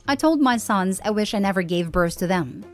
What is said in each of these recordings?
I told my sons I wish I never gave birth to them.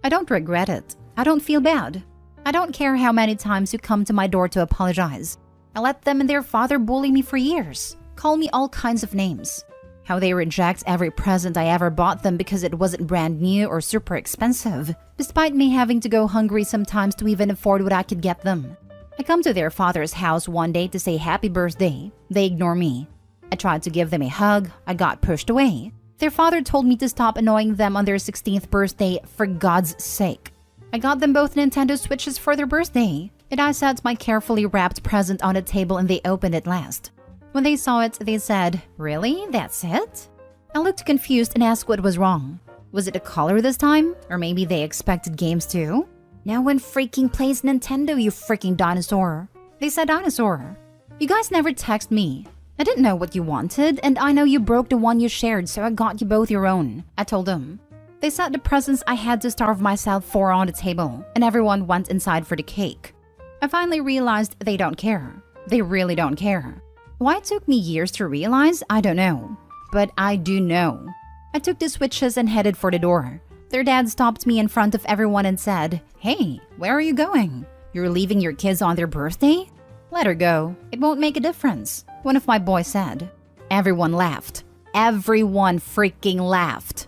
I don't regret it. I don't feel bad. I don't care how many times you come to my door to apologize. I let them and their father bully me for years, call me all kinds of names. How they reject every present I ever bought them because it wasn't brand new or super expensive, despite me having to go hungry sometimes to even afford what I could get them. I come to their father's house one day to say happy birthday. They ignore me. I tried to give them a hug. I got pushed away. Their father told me to stop annoying them on their 16th birthday, for God's sake. I got them both Nintendo Switches for their birthday, and I set my carefully wrapped present on a table and they opened it last. When they saw it, they said, "Really? That's it?" I looked confused and asked what was wrong. Was it a color this time? Or maybe they expected games too? No one freaking plays Nintendo, you freaking dinosaur. They said dinosaur. You guys never text me. I didn't know what you wanted, and I know you broke the one you shared, so I got you both your own, I told them. They set the presents I had to starve myself for on the table, and everyone went inside for the cake. I finally realized they don't care. They really don't care. Why it took me years to realize, I don't know. But I do know. I took the switches and headed for the door. Their dad stopped me in front of everyone and said, "Hey, where are you going? You're leaving your kids on their birthday? Let her go. It won't make a difference," one of my boys said. Everyone laughed. Everyone freaking laughed.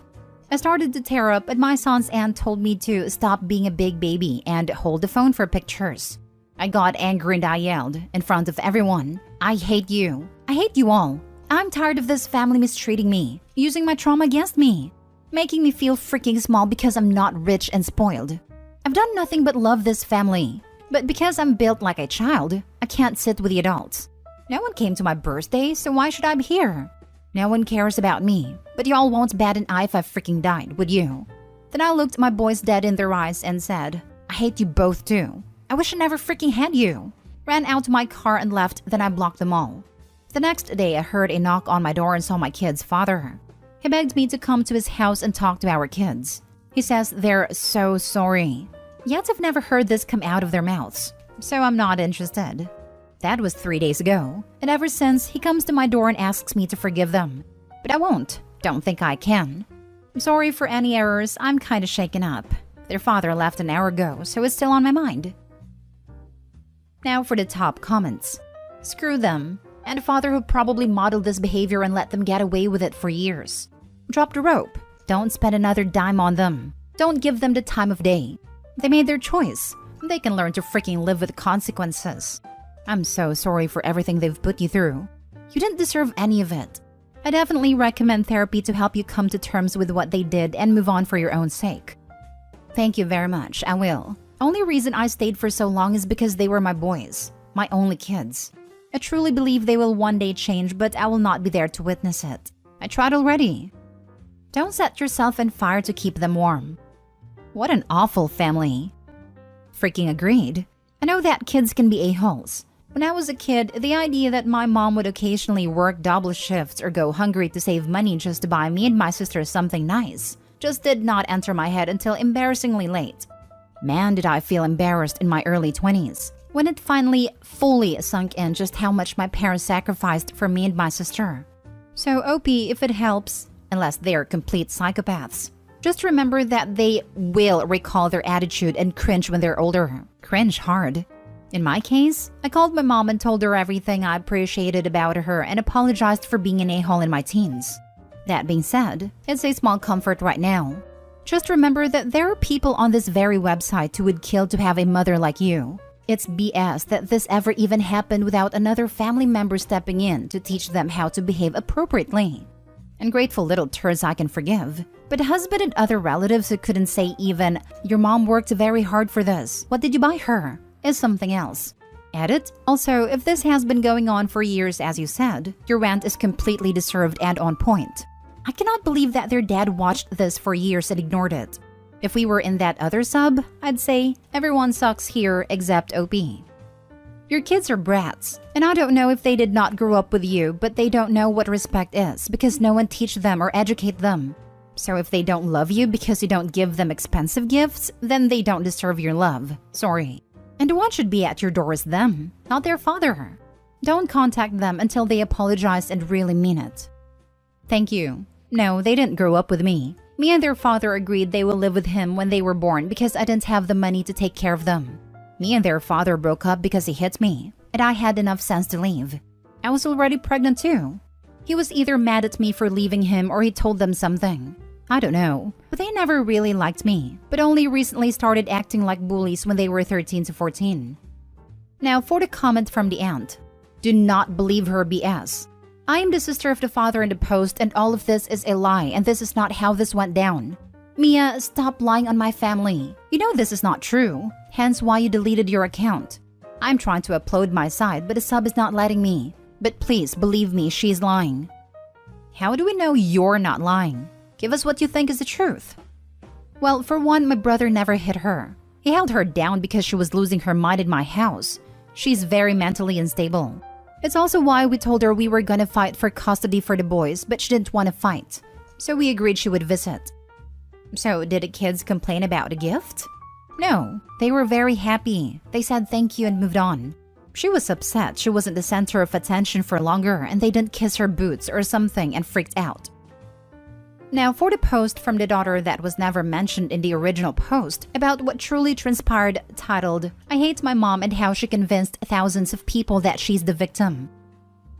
I started to tear up, and my son's aunt told me to stop being a big baby and hold the phone for pictures. I got angry and I yelled, in front of everyone, "I hate you. I hate you all. I'm tired of this family mistreating me, using my trauma against me, making me feel freaking small because I'm not rich and spoiled. I've done nothing but love this family. But because I'm built like a child, I can't sit with the adults. No one came to my birthday, so why should I be here? No one cares about me, but y'all won't bat an eye if I freaking died, would you?" Then I looked my boys dead in their eyes and said, "I hate you both too. I wish I never freaking had you." Ran out to my car and left, then I blocked them all. The next day, I heard a knock on my door and saw my kid's father. He begged me to come to his house and talk to our kids. He says they're so sorry. Yet I've never heard this come out of their mouths, so I'm not interested. That was 3 days ago, and ever since, he comes to my door and asks me to forgive them. But I won't. Don't think I can. I'm sorry for any errors. I'm kinda shaken up. Their father left an hour ago, so it's still on my mind. Now for the top comments. Screw them, and a father who probably modeled this behavior and let them get away with it for years. Drop the rope. Don't spend another dime on them. Don't give them the time of day. They made their choice. They can learn to freaking live with consequences. I'm so sorry for everything they've put you through. You didn't deserve any of it. I definitely recommend therapy to help you come to terms with what they did and move on for your own sake. Thank you very much, I will. Only reason I stayed for so long is because they were my boys, my only kids. I truly believe they will one day change, but I will not be there to witness it. I tried already. Don't set yourself on fire to keep them warm. What an awful family. Freaking agreed. I know that kids can be a-holes. When I was a kid, the idea that my mom would occasionally work double shifts or go hungry to save money just to buy me and my sister something nice just did not enter my head until embarrassingly late. Man, did I feel embarrassed in my early 20s, when it finally fully sunk in just how much my parents sacrificed for me and my sister. So OP, if it helps, unless they are complete psychopaths, just remember that they will recall their attitude and cringe when they're older. Cringe hard. In my case, I called my mom and told her everything I appreciated about her and apologized for being an a-hole in my teens. That being said, it's a small comfort right now. Just remember that there are people on this very website who would kill to have a mother like you. It's BS that this ever even happened without another family member stepping in to teach them how to behave appropriately. Ungrateful little turds I can forgive, but husband and other relatives who couldn't say even, "Your mom worked very hard for this. What did you buy her?" is something else. Edit. Also, if this has been going on for years as you said, your rant is completely deserved and on point. I cannot believe that their dad watched this for years and ignored it. If we were in that other sub, I'd say everyone sucks here except OP. Your kids are brats, and I don't know if they did not grow up with you, but they don't know what respect is because no one teach them or educate them. So if they don't love you because you don't give them expensive gifts, then they don't deserve your love. Sorry. And the one should be at your door is them, not their father. Don't contact them until they apologize and really mean it. Thank you. No, they didn't grow up with me. Me and their father agreed they will live with him when they were born because I didn't have the money to take care of them. Me and their father broke up because he hit me, and I had enough sense to leave. I was already pregnant too. He was either mad at me for leaving him or he told them something. I don't know, but they never really liked me, but only recently started acting like bullies when they were 13 to 14. Now for the comment from the aunt. Do not believe her BS. I am the sister of the father in the post and all of this is a lie and this is not how this went down. Mia, stop lying on my family. You know this is not true, hence why you deleted your account. I'm trying to upload my side but the sub is not letting me. But please believe me, she's lying. How do we know you're not lying? Give us what you think is the truth. Well, for one, my brother never hit her. He held her down because she was losing her mind in my house. She's very mentally unstable. It's also why we told her we were gonna fight for custody for the boys, but she didn't want to fight. So we agreed she would visit. So did the kids complain about the gift? No, they were very happy. They said thank you and moved on. She was upset she wasn't the center of attention for longer and they didn't kiss her boots or something and freaked out. Now for the post from the daughter that was never mentioned in the original post about what truly transpired titled, I hate my mom and how she convinced thousands of people that she's the victim.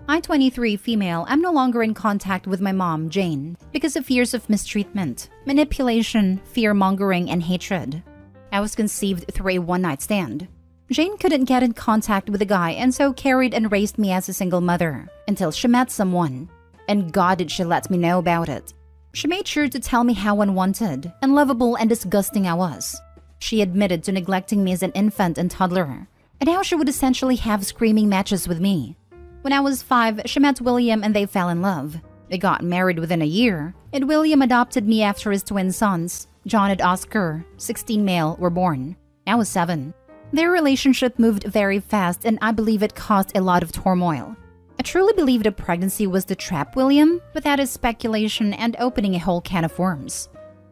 I, 23, female, am no longer in contact with my mom, Jane, because of years of mistreatment, manipulation, fear-mongering, and hatred. I was conceived through a one-night stand. Jane couldn't get in contact with the guy and so carried and raised me as a single mother until she met someone. And God did she let me know about it. She made sure to tell me how unwanted, unlovable, and disgusting I was. She admitted to neglecting me as an infant and toddler, and how she would essentially have screaming matches with me. When I was 5, she met William and they fell in love. They got married within a year, and William adopted me after his twin sons, John and Oscar, 16 male, were born. I was 7. Their relationship moved very fast and I believe it caused a lot of turmoil. I truly believe the pregnancy was to trap William, but that is speculation and opening a whole can of worms.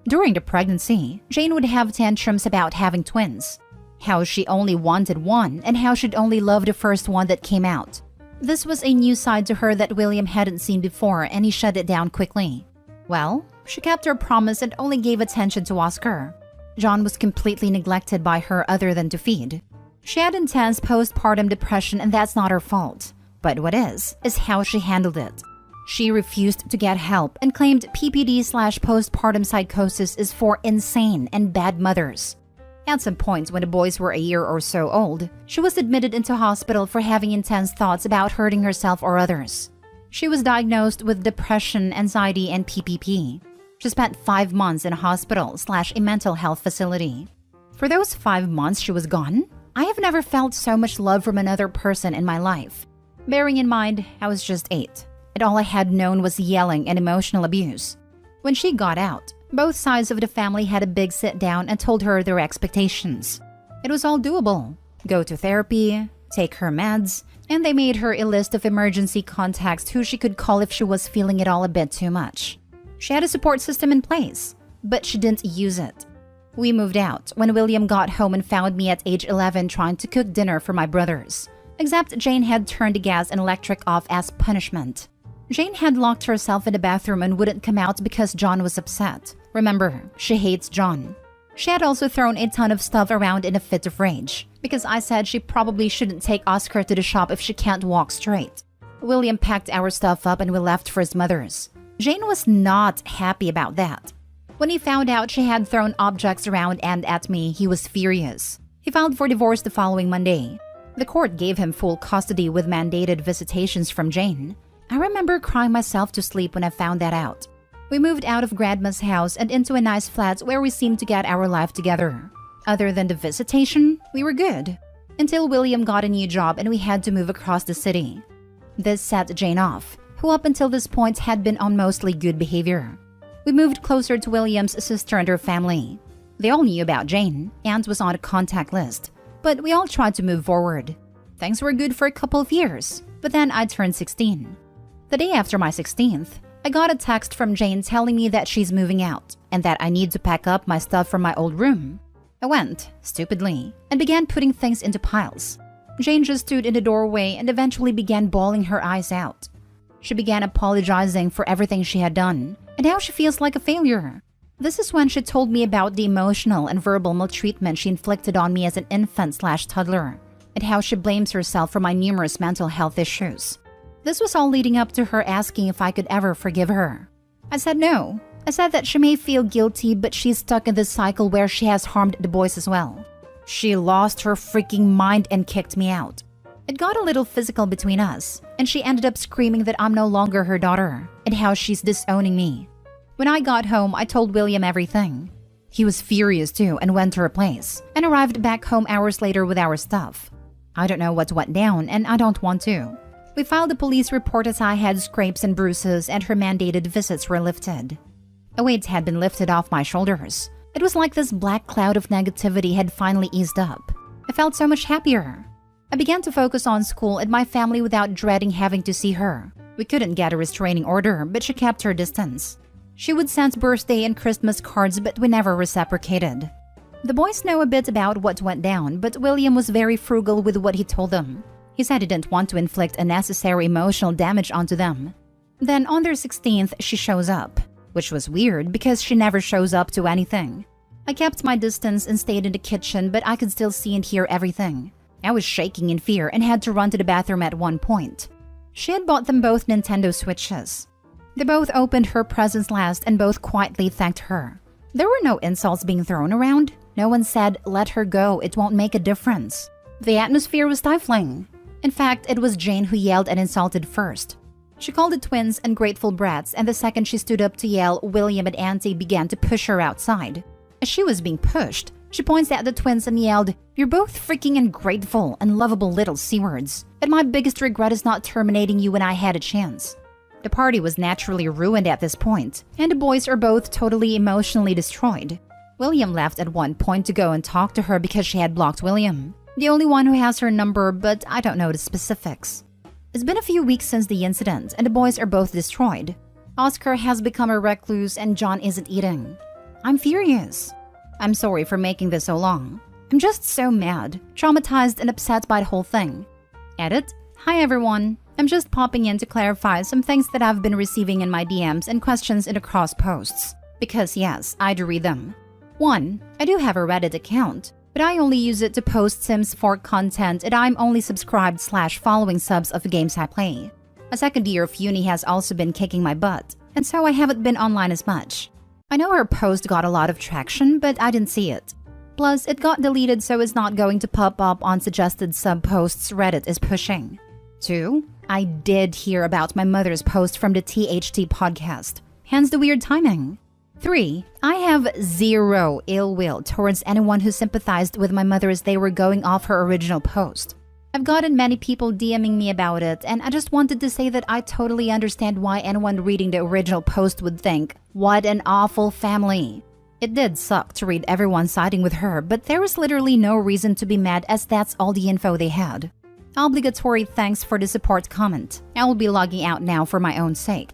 During the pregnancy, Jane would have tantrums about having twins, how she only wanted one and how she'd only love the first one that came out. This was a new side to her that William hadn't seen before and he shut it down quickly. Well, she kept her promise and only gave attention to Oscar. John was completely neglected by her other than to feed. She had intense postpartum depression and that's not her fault. But what is how she handled it. She refused to get help and claimed PPD/postpartum psychosis is for insane and bad mothers. At some point when the boys were a year or so old, she was admitted into hospital for having intense thoughts about hurting herself or others. She was diagnosed with depression, anxiety, and PPP. She spent 5 months in a hospital/a mental health facility. For those 5 months she was gone, I have never felt so much love from another person in my life. Bearing in mind, I was just 8, and all I had known was yelling and emotional abuse. When she got out, both sides of the family had a big sit-down and told her their expectations. It was all doable. Go to therapy, take her meds, and they made her a list of emergency contacts who she could call if she was feeling it all a bit too much. She had a support system in place, but she didn't use it. We moved out when William got home and found me at age 11 trying to cook dinner for my brothers. Except Jane had turned the gas and electric off as punishment. Jane had locked herself in the bathroom and wouldn't come out because John was upset. Remember, she hates John. She had also thrown a ton of stuff around in a fit of rage because I said she probably shouldn't take Oscar to the shop if she can't walk straight. William packed our stuff up and we left for his mother's. Jane was not happy about that. When he found out she had thrown objects around and at me, he was furious. He filed for divorce the following Monday. The court gave him full custody with mandated visitations from Jane. I remember crying myself to sleep when I found that out. We moved out of Grandma's house and into a nice flat where we seemed to get our life together. Other than the visitation, we were good. Until William got a new job and we had to move across the city. This set Jane off, who up until this point had been on mostly good behavior. We moved closer to William's sister and her family. They all knew about Jane, and was on a contact list. But we all tried to move forward. Things were good for a couple of years, but then I turned 16. The day after my 16th, I got a text from Jane telling me that she's moving out and that I need to pack up my stuff from my old room. I went, stupidly, and began putting things into piles. Jane just stood in the doorway and eventually began bawling her eyes out. She began apologizing for everything she had done, and how she feels like a failure. This is when she told me about the emotional and verbal maltreatment she inflicted on me as an infant/toddler, and how she blames herself for my numerous mental health issues. This was all leading up to her asking if I could ever forgive her. I said no. I said that she may feel guilty, but she's stuck in this cycle where she has harmed the boys as well. She lost her freaking mind and kicked me out. It got a little physical between us, and she ended up screaming that I'm no longer her daughter, and how she's disowning me. When I got home, I told William everything. He was furious too and went to her place, and arrived back home hours later with our stuff. I don't know what went down, and I don't want to. We filed a police report as I had scrapes and bruises, and her mandated visits were lifted. A weight had been lifted off my shoulders. It was like this black cloud of negativity had finally eased up. I felt so much happier. I began to focus on school and my family without dreading having to see her. We couldn't get a restraining order, but she kept her distance. She would send birthday and Christmas cards, but we never reciprocated. The boys know a bit about what went down, but William was very frugal with what he told them. He said he didn't want to inflict unnecessary emotional damage onto them. Then on their 16th, she shows up, which was weird because she never shows up to anything. I kept my distance and stayed in the kitchen, but I could still see and hear everything. I was shaking in fear and had to run to the bathroom at one point. She had bought them both Nintendo Switches. They both opened her presents last and both quietly thanked her. There were no insults being thrown around. No one said, "Let her go, it won't make a difference." The atmosphere was stifling. In fact, it was Jane who yelled and insulted first. She called the twins ungrateful brats, and the second she stood up to yell, William and Auntie began to push her outside. As she was being pushed, she points at the twins and yelled, "You're both freaking ungrateful, unlovable little C-words, and my biggest regret is not terminating you when I had a chance." The party was naturally ruined at this point, and the boys are both totally emotionally destroyed. William left at one point to go and talk to her because she had blocked William, the only one who has her number, but I don't know the specifics. It's been a few weeks since the incident, and the boys are both destroyed. Oscar has become a recluse, and John isn't eating. I'm furious. I'm sorry for making this so long. I'm just so mad, traumatized, and upset by the whole thing. Edit. Hi everyone. I'm just popping in to clarify some things that I've been receiving in my DMs and questions in the cross posts. Because yes, I do read them. 1. I do have a Reddit account, but I only use it to post Sims 4 content, and I'm only subscribed/following subs of the games I play. A second year of uni has also been kicking my butt, and so I haven't been online as much. I know her post got a lot of traction, but I didn't see it. Plus, it got deleted, so it's not going to pop up on suggested sub posts Reddit is pushing. 2. I did hear about my mother's post from the THT podcast, hence the weird timing. 3. I have zero ill will towards anyone who sympathized with my mother as they were going off her original post. I've gotten many people DMing me about it, and I just wanted to say that I totally understand why anyone reading the original post would think, "What an awful family." It did suck to read everyone siding with her, but there was literally no reason to be mad as that's all the info they had. Obligatory thanks for the support comment. I will be logging out now for my own sake.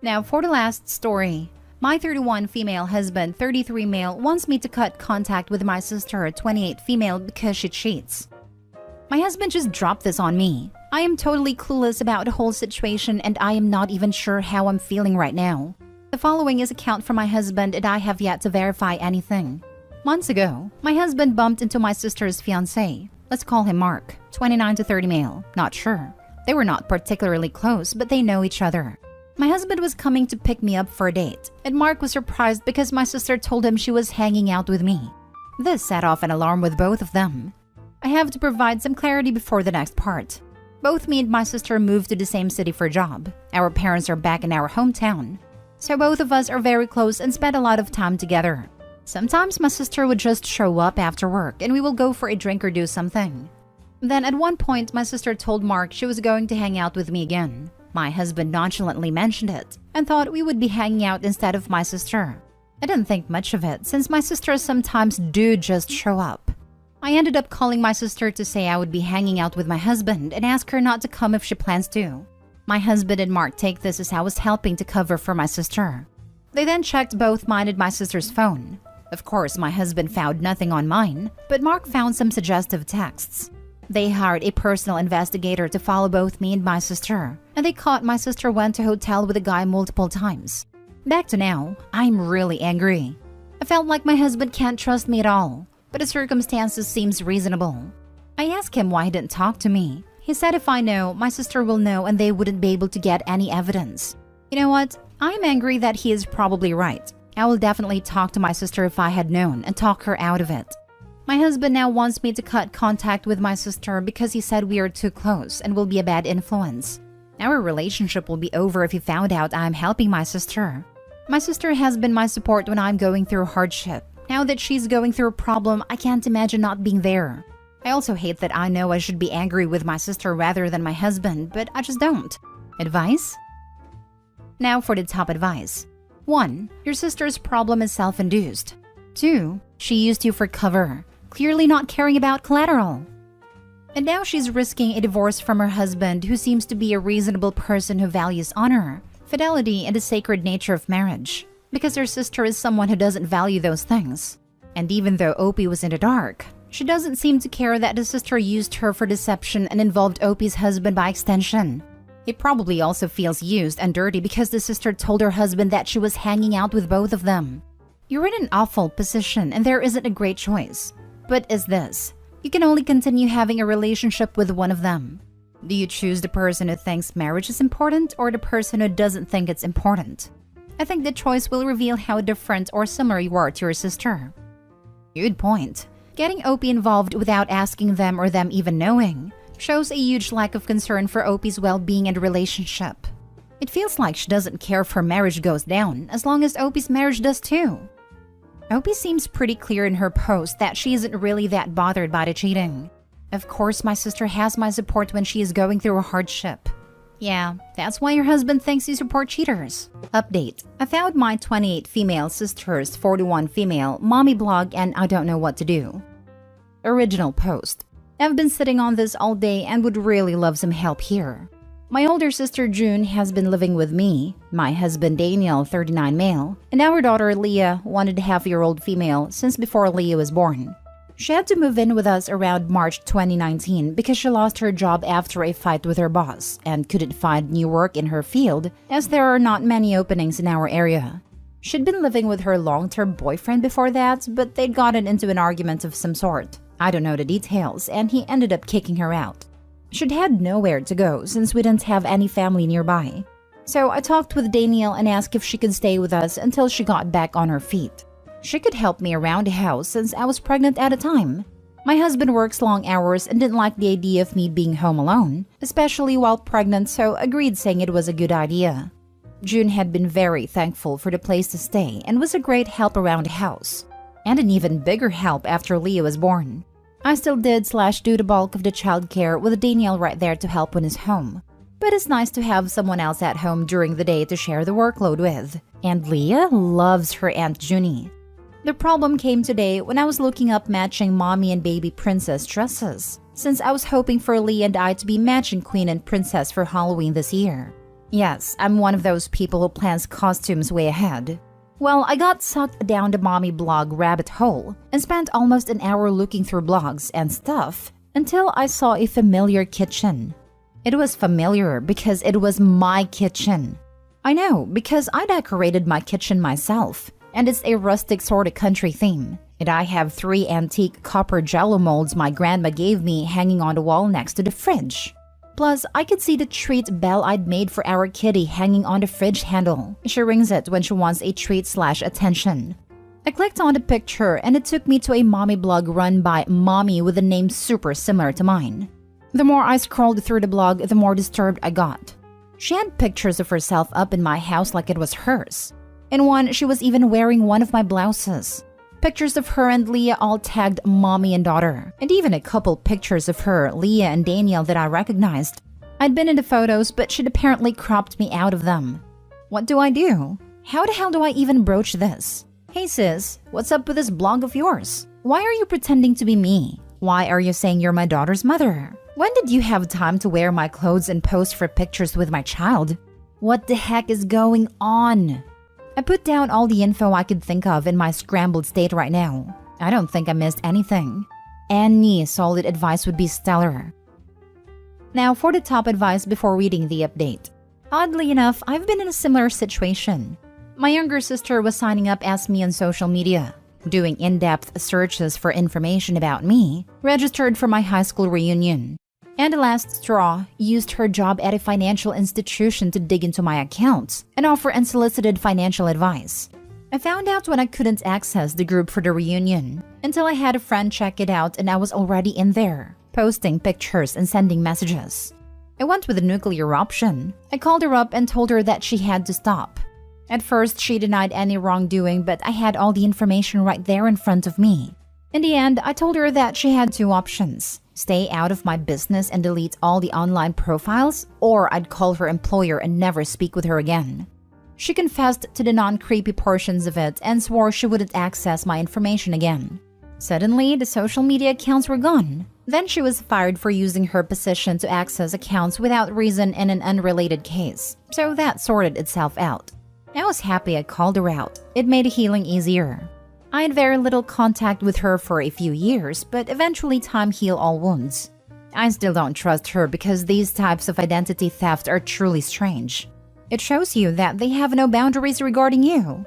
Now for the last story. My 31 female husband, 33 male, wants me to cut contact with my sister, 28 female, because she cheats. My husband just dropped this on me. I am totally clueless about the whole situation, and I am not even sure how I'm feeling right now. The following is account from my husband, and I have yet to verify anything. Months ago, my husband bumped into my sister's fiancé. Let's call him Mark, 29 to 30 male, not sure. They were not particularly close, but they know each other. My husband was coming to pick me up for a date, and Mark was surprised because my sister told him she was hanging out with me. This set off an alarm with both of them. I have to provide some clarity before the next part. Both me and my sister moved to the same city for a job. Our parents are back in our hometown. So both of us are very close and spend a lot of time together. Sometimes my sister would just show up after work and we will go for a drink or do something. Then at one point, my sister told Mark she was going to hang out with me again. My husband nonchalantly mentioned it and thought we would be hanging out instead of my sister. I didn't think much of it since my sisters sometimes do just show up. I ended up calling my sister to say I would be hanging out with my husband and ask her not to come if she plans to. My husband and Mark take this as I was helping to cover for my sister. They then checked both mine and my sister's phone. Of course, my husband found nothing on mine, but Mark found some suggestive texts. They hired a personal investigator to follow both me and my sister, and they caught my sister went to a hotel with a guy multiple times. Back to now, I'm really angry. I felt like my husband can't trust me at all, but the circumstances seems reasonable. I asked him why he didn't talk to me. He said if I know, my sister will know and they wouldn't be able to get any evidence. You know what? I'm angry that he is probably right. I will definitely talk to my sister if I had known and talk her out of it. My husband now wants me to cut contact with my sister because he said we are too close and will be a bad influence. Our relationship will be over if he found out I'm helping my sister. My sister has been my support when I'm going through hardship. Now that she's going through a problem, I can't imagine not being there. I also hate that I know I should be angry with my sister rather than my husband, but I just don't. Advice? Now for the top advice. 1. Your sister's problem is self-induced. 2. She used you for cover, clearly not caring about collateral. And now she's risking a divorce from her husband, who seems to be a reasonable person who values honor, fidelity, and the sacred nature of marriage, because her sister is someone who doesn't value those things. And even though Opie was in the dark, she doesn't seem to care that the sister used her for deception and involved Opie's husband by extension. He probably also feels used and dirty because the sister told her husband that she was hanging out with both of them. You're in an awful position and there isn't a great choice. But is this? You can only continue having a relationship with one of them. Do you choose the person who thinks marriage is important or the person who doesn't think it's important? I think the choice will reveal how different or similar you are to your sister. Good point. Getting Opie involved without asking them or them even knowing shows a huge lack of concern for Opie's well-being and relationship. It feels like she doesn't care if her marriage goes down as long as Opie's marriage does too. Opie seems pretty clear in her post that she isn't really that bothered by the cheating. Of course, my sister has my support when she is going through a hardship. Yeah, that's why your husband thinks you support cheaters. Update. I found my 28 female sisters, 41 female, mommy blog, and I don't know what to do. Original post. I've been sitting on this all day and would really love some help here. My older sister June has been living with me, my husband Daniel, 39 male, and our daughter Leah, 1.5-year-old female, since before Leah was born. She had to move in with us around March 2019 because she lost her job after a fight with her boss and couldn't find new work in her field as there are not many openings in our area. She'd been living with her long-term boyfriend before that, but they'd gotten into an argument of some sort. I don't know the details, and he ended up kicking her out. She'd had nowhere to go since we didn't have any family nearby. So I talked with Danielle and asked if she could stay with us until she got back on her feet. She could help me around the house since I was pregnant at the time. My husband works long hours and didn't like the idea of me being home alone, especially while pregnant, so agreed saying it was a good idea. June had been very thankful for the place to stay and was a great help around the house. And an even bigger help after Leah was born. I still did/do the bulk of the childcare with Danielle right there to help when he's home. But it's nice to have someone else at home during the day to share the workload with. And Leah loves her Aunt Junie. The problem came today when I was looking up matching mommy and baby princess dresses, since I was hoping for Leah and I to be matching queen and princess for Halloween this year. Yes, I'm one of those people who plans costumes way ahead. Well, I got sucked down the mommy blog rabbit hole and spent almost an hour looking through blogs and stuff until I saw a familiar kitchen. It was familiar because it was my kitchen. I know, because I decorated my kitchen myself, and it's a rustic sort of country theme. And I have 3 antique copper jello molds my grandma gave me hanging on the wall next to the fridge. Plus, I could see the treat bell I'd made for our kitty hanging on the fridge handle. She rings it when she wants a treat/attention. I clicked on the picture and it took me to a mommy blog run by mommy with a name super similar to mine. The more I scrolled through the blog, the more disturbed I got. She had pictures of herself up in my house like it was hers. In one, she was even wearing one of my blouses. Pictures of her and Leah all tagged mommy and daughter, and even a couple pictures of her, Leah and Danielle that I recognized. I'd been in the photos, but she'd apparently cropped me out of them. What do I do? How the hell do I even broach this? Hey sis, what's up with this blog of yours? Why are you pretending to be me? Why are you saying you're my daughter's mother? When did you have time to wear my clothes and pose for pictures with my child? What the heck is going on? I put down all the info I could think of in my scrambled state right now. I don't think I missed anything. Any solid advice would be stellar. Now for the top advice before reading the update. Oddly enough, I've been in a similar situation. My younger sister was signing up as me on social media, doing in-depth searches for information about me, registered for my high school reunion. And the last straw, used her job at a financial institution to dig into my accounts and offer unsolicited financial advice. I found out when I couldn't access the group for the reunion until I had a friend check it out and I was already in there, posting pictures and sending messages. I went with the nuclear option. I called her up and told her that she had to stop. At first, she denied any wrongdoing, but I had all the information right there in front of me. In the end, I told her that she had two options: stay out of my business and delete all the online profiles, or I'd call her employer and never speak with her again. She confessed to the non-creepy portions of it and swore she wouldn't access my information again. Suddenly, the social media accounts were gone. Then she was fired for using her position to access accounts without reason in an unrelated case, so that sorted itself out. I was happy I called her out. It made healing easier. I had very little contact with her for a few years, but eventually time healed all wounds. I still don't trust her because these types of identity theft are truly strange. It shows you that they have no boundaries regarding you.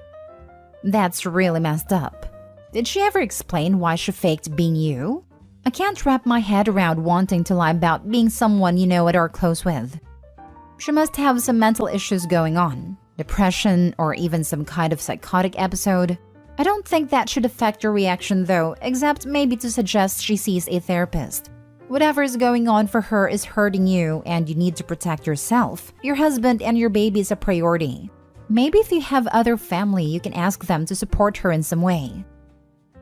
That's really messed up. Did she ever explain why she faked being you? I can't wrap my head around wanting to lie about being someone you know and are close with. She must have some mental issues going on, depression, or even some kind of psychotic episode. I don't think that should affect your reaction though, except maybe to suggest she sees a therapist. Whatever is going on for her is hurting you and you need to protect yourself. Your husband and your baby is a priority. Maybe if you have other family, you can ask them to support her in some way.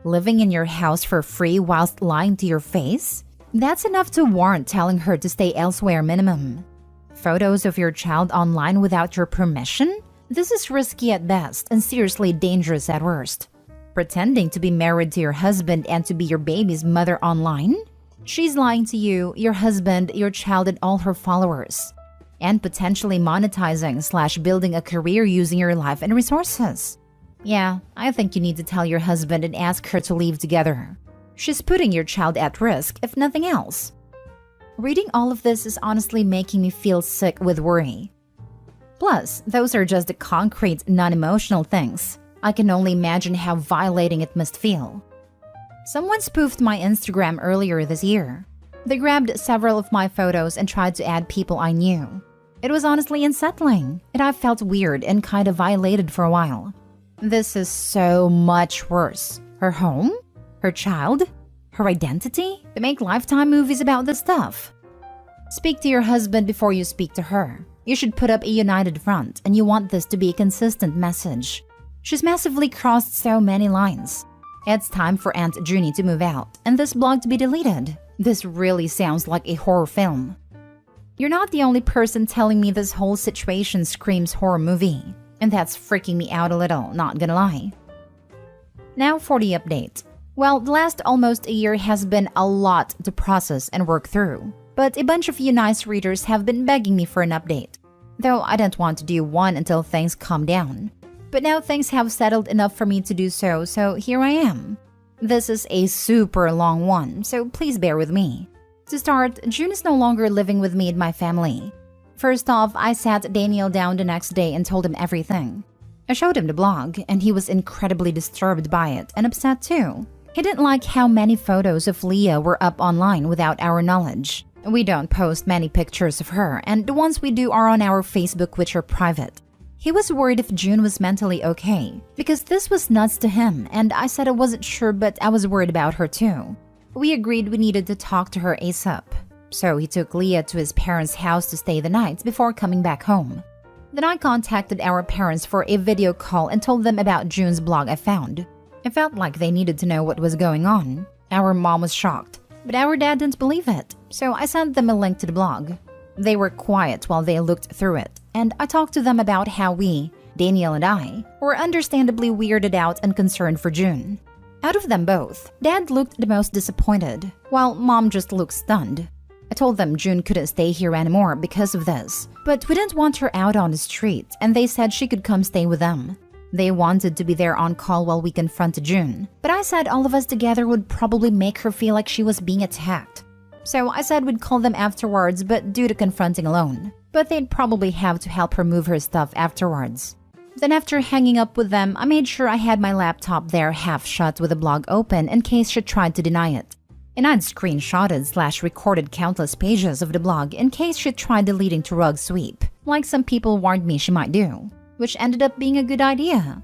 Living in your house for free whilst lying to your face? That's enough to warrant telling her to stay elsewhere minimum. Photos of your child online without your permission? This is risky at best and seriously dangerous at worst. Pretending to be married to your husband and to be your baby's mother online? She's lying to you, your husband, your child, and all her followers. And potentially monetizing/building a career using your life and resources. Yeah, I think you need to tell your husband and ask her to leave together. She's putting your child at risk, if nothing else. Reading all of this is honestly making me feel sick with worry. Plus, those are just the concrete, non-emotional things. I can only imagine how violating it must feel. Someone spoofed my Instagram earlier this year. They grabbed several of my photos and tried to add people I knew. It was honestly unsettling, and I felt weird and kind of violated for a while. This is so much worse. Her home? Her child? Her identity? They make Lifetime movies about this stuff. Speak to your husband before you speak to her. You should put up a united front, and you want this to be a consistent message. She's massively crossed so many lines. It's time for Aunt Junie to move out, and this blog to be deleted. This really sounds like a horror film. You're not the only person telling me this whole situation screams horror movie. And that's freaking me out a little, not gonna lie. Now for the update. Well, the last almost a year has been a lot to process and work through. But a bunch of you nice readers have been begging me for an update. Though I didn't want to do one until things calm down. But now things have settled enough for me to do so, so here I am. This is a super long one, so please bear with me. To start, June is no longer living with me and my family. First off, I sat Daniel down the next day and told him everything. I showed him the blog, and he was incredibly disturbed by it and upset too. He didn't like how many photos of Leah were up online without our knowledge. We don't post many pictures of her, and the ones we do are on our Facebook, which are private. He was worried if June was mentally okay, because this was nuts to him, and I said I wasn't sure, but I was worried about her too. We agreed we needed to talk to her ASAP. So he took Leah to his parents' house to stay the night before coming back home. Then I contacted our parents for a video call and told them about June's blog I found. I felt like they needed to know what was going on. Our mom was shocked, but our dad didn't believe it, so I sent them a link to the blog. They were quiet while they looked through it, and I talked to them about how we, Daniel and I, were understandably weirded out and concerned for June. Out of them both, Dad looked the most disappointed, while Mom just looked stunned. I told them June couldn't stay here anymore because of this, but we didn't want her out on the street, and they said she could come stay with them. They wanted to be there on call while we confronted June, but I said all of us together would probably make her feel like she was being attacked. So I said we'd call them afterwards, but do the confronting alone. But they'd probably have to help her move her stuff afterwards. Then after hanging up with them, I made sure I had my laptop there half shut with the blog open in case she tried to deny it. And I'd screenshotted/recorded countless pages of the blog in case she tried deleting to rug sweep, like some people warned me she might do, which ended up being a good idea.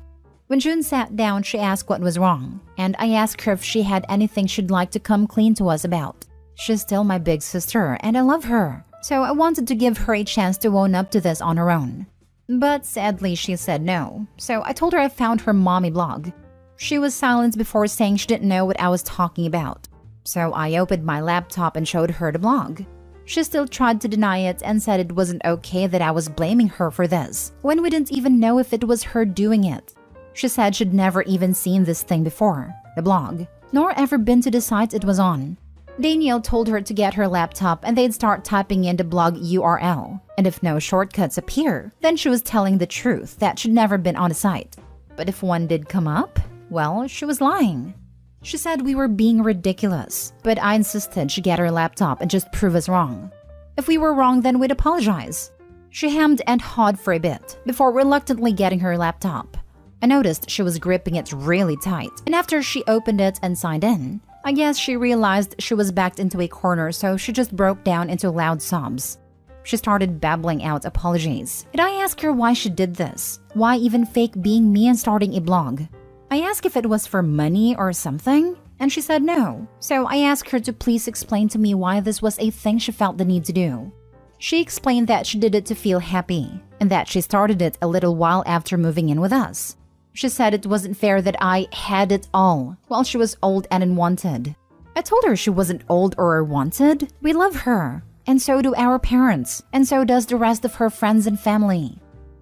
When June sat down, she asked what was wrong, and I asked her if she had anything she'd like to come clean to us about. She's still my big sister, and I love her, so I wanted to give her a chance to own up to this on her own. But sadly, she said no, so I told her I found her mommy blog. She was silent before saying she didn't know what I was talking about. So I opened my laptop and showed her the blog. She still tried to deny it and said it wasn't okay that I was blaming her for this, when we didn't even know if it was her doing it. She said she'd never even seen this thing before, the blog, nor ever been to the site it was on. Danielle told her to get her laptop and they'd start typing in the blog URL, and if no shortcuts appear, then she was telling the truth that she'd never been on the site. But if one did come up, well, she was lying. She said we were being ridiculous, but I insisted she get her laptop and just prove us wrong. If we were wrong, then we'd apologize. She hemmed and hawed for a bit before reluctantly getting her laptop. I noticed she was gripping it really tight, and after she opened it and signed in, I guess she realized she was backed into a corner, so she just broke down into loud sobs. She started babbling out apologies, and I asked her why she did this, why even fake being me and starting a blog. I asked if it was for money or something, and she said no, so I asked her to please explain to me why this was a thing she felt the need to do. She explained that she did it to feel happy, and that she started it a little while after moving in with us. She said it wasn't fair that I had it all, while she was old and unwanted. I told her she wasn't old or unwanted. We love her, and so do our parents, and so does the rest of her friends and family.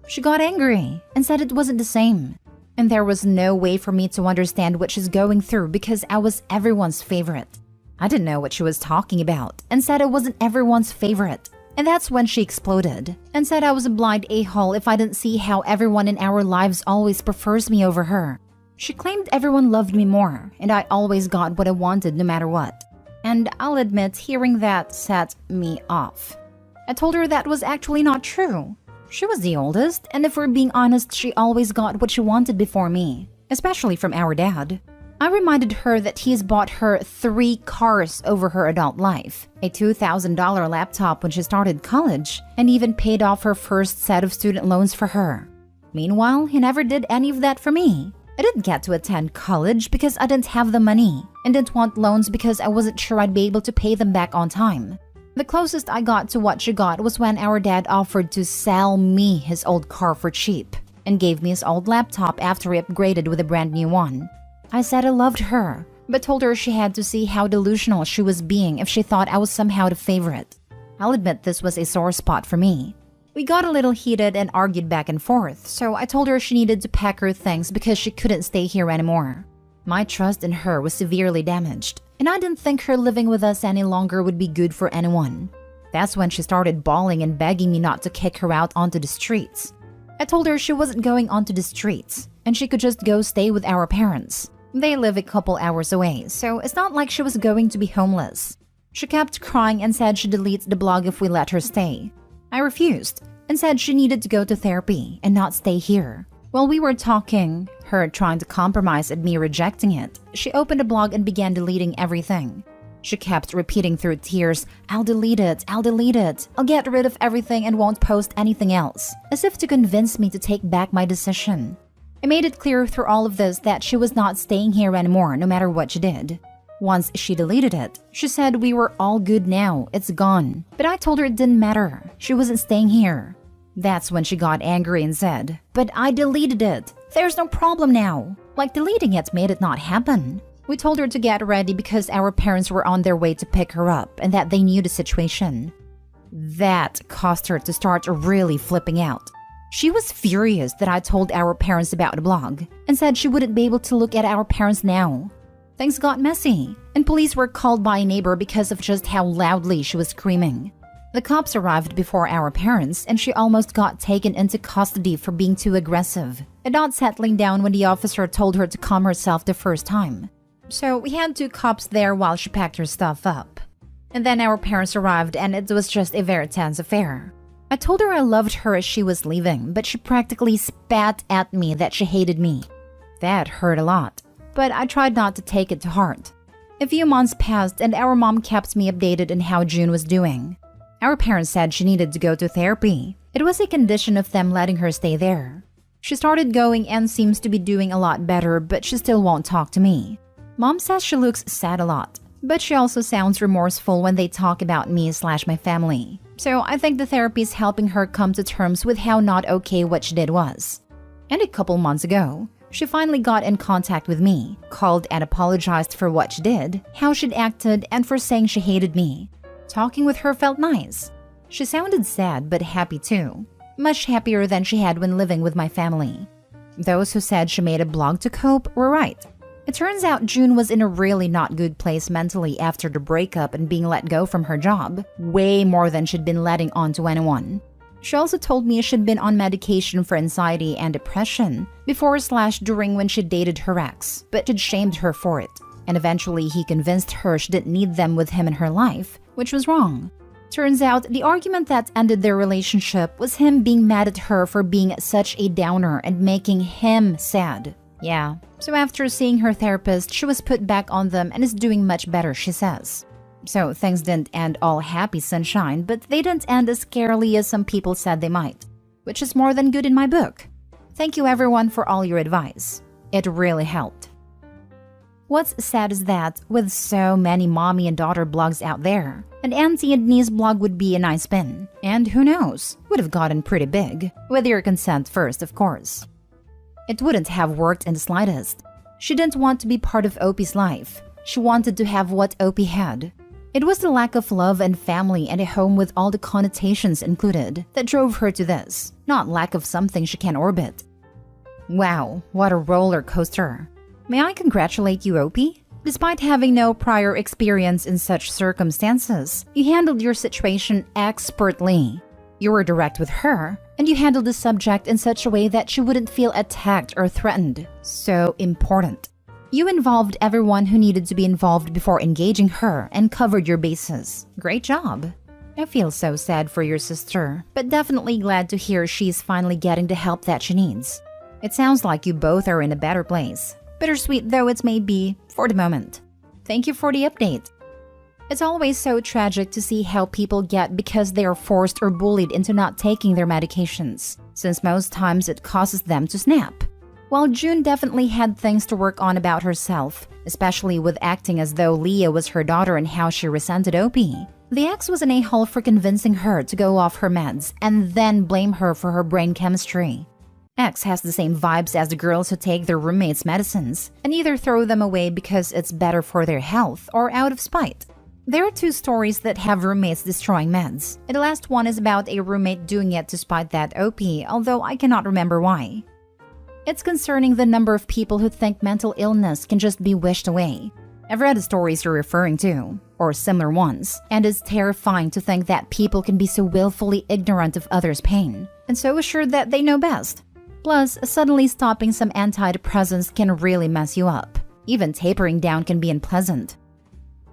She got angry and said it wasn't the same. And there was no way for me to understand what she's going through because I was everyone's favorite. I didn't know what she was talking about and said I wasn't everyone's favorite. And that's when she exploded and said I was a blind a-hole if I didn't see how everyone in our lives always prefers me over her. She claimed everyone loved me more and I always got what I wanted no matter what. And I'll admit hearing that set me off. I told her that was actually not true. She was the oldest, and if we're being honest, she always got what she wanted before me, especially from our dad. I reminded her that he's bought her 3 cars over her adult life, a $2,000 laptop when she started college, and even paid off her first set of student loans for her. Meanwhile, he never did any of that for me. I didn't get to attend college because I didn't have the money, and didn't want loans because I wasn't sure I'd be able to pay them back on time. The closest I got to what she got was when our dad offered to sell me his old car for cheap and gave me his old laptop after he upgraded with a brand new one. I said I loved her, but told her she had to see how delusional she was being if she thought I was somehow the favorite. I'll admit this was a sore spot for me. We got a little heated and argued back and forth, so I told her she needed to pack her things because she couldn't stay here anymore. My trust in her was severely damaged, and I didn't think her living with us any longer would be good for anyone. That's when she started bawling and begging me not to kick her out onto the streets. I told her she wasn't going onto the streets, and she could just go stay with our parents. They live a couple hours away, so it's not like she was going to be homeless. She kept crying and said she'd delete the blog if we let her stay. I refused, and said she needed to go to therapy and not stay here. While we were talking, her trying to compromise and me rejecting it, she opened a blog and began deleting everything. She kept repeating through tears, I'll delete it, I'll delete it, I'll get rid of everything and won't post anything else, as if to convince me to take back my decision. I made it clear through all of this that she was not staying here anymore no matter what she did. Once she deleted it, she said we were all good now, it's gone. But I told her it didn't matter, she wasn't staying here. That's when she got angry and said, but I deleted it. There's no problem now. Like deleting it made it not happen. We told her to get ready because our parents were on their way to pick her up and that they knew the situation. That caused her to start really flipping out. She was furious that I told our parents about the blog and said she wouldn't be able to look at our parents now. Things got messy and police were called by a neighbor because of just how loudly she was screaming. The cops arrived before our parents and she almost got taken into custody for being too aggressive and not settling down when the officer told her to calm herself the first time. So we had 2 cops there while she packed her stuff up. And then our parents arrived and it was just a very tense affair. I told her I loved her as she was leaving, but she practically spat at me that she hated me. That hurt a lot, but I tried not to take it to heart. A few months passed and our mom kept me updated on how June was doing. Our parents said she needed to go to therapy. It was a condition of them letting her stay there. She started going and seems to be doing a lot better, but she still won't talk to me. Mom says she looks sad a lot, but she also sounds remorseful when they talk about me/my family. So I think the therapy is helping her come to terms with how not okay what she did was. And a couple months ago, she finally got in contact with me, called and apologized for what she did, how she'd acted, and for saying she hated me. Talking with her felt nice. She sounded sad but happy too. Much happier than she had when living with my family. Those who said she made a blog to cope were right. It turns out June was in a really not good place mentally after the breakup and being let go from her job, way more than she'd been letting on to anyone. She also told me she'd been on medication for anxiety and depression before/during when she dated her ex, but she'd shamed her for it. And eventually he convinced her she didn't need them with him in her life, which was wrong. Turns out the argument that ended their relationship was him being mad at her for being such a downer and making him sad. Yeah, so after seeing her therapist, she was put back on them and is doing much better, she says. So things didn't end all happy sunshine, but they didn't end as scarily as some people said they might, which is more than good in my book. Thank you everyone for all your advice. It really helped. What's sad is that, with so many mommy and daughter blogs out there, an auntie and niece blog would be a nice spin. And who knows, would have gotten pretty big. With your consent first, of course. It wouldn't have worked in the slightest. She didn't want to be part of Opie's life. She wanted to have what Opie had. It was the lack of love and family and a home with all the connotations included that drove her to this, not lack of something she can orbit. Wow, what a roller coaster. May I congratulate you, Opie? Despite having no prior experience in such circumstances, you handled your situation expertly. You were direct with her, and you handled the subject in such a way that she wouldn't feel attacked or threatened. So important. You involved everyone who needed to be involved before engaging her and covered your bases. Great job. I feel so sad for your sister, but definitely glad to hear she's finally getting the help that she needs. It sounds like you both are in a better place. Bittersweet though it may be, for the moment. Thank you for the update. It's always so tragic to see how people get because they are forced or bullied into not taking their medications, since most times it causes them to snap. While June definitely had things to work on about herself, especially with acting as though Leah was her daughter and how she resented Opie, the ex was an a-hole for convincing her to go off her meds and then blame her for her brain chemistry. X has the same vibes as the girls who take their roommates' medicines and either throw them away because it's better for their health or out of spite. There are two stories that have roommates destroying meds, and the last one is about a roommate doing it to spite that OP, although I cannot remember why. It's concerning the number of people who think mental illness can just be wished away. I've read the stories you're referring to, or similar ones, and it's terrifying to think that people can be so willfully ignorant of others' pain, and so assured that they know best. Plus, suddenly stopping some antidepressants can really mess you up. Even tapering down can be unpleasant.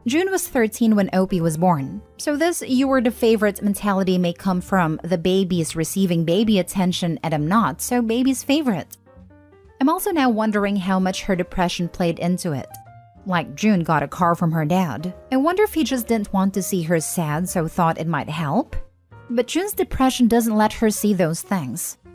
June was 13 when Opie was born, so this "you were the favorite" mentality may come from the baby's receiving baby attention and I'm not, so baby's favorite. I'm also now wondering how much her depression played into it. Like June got a car from her dad. I wonder if he just didn't want to see her sad so thought it might help? But June's depression doesn't let her see those things.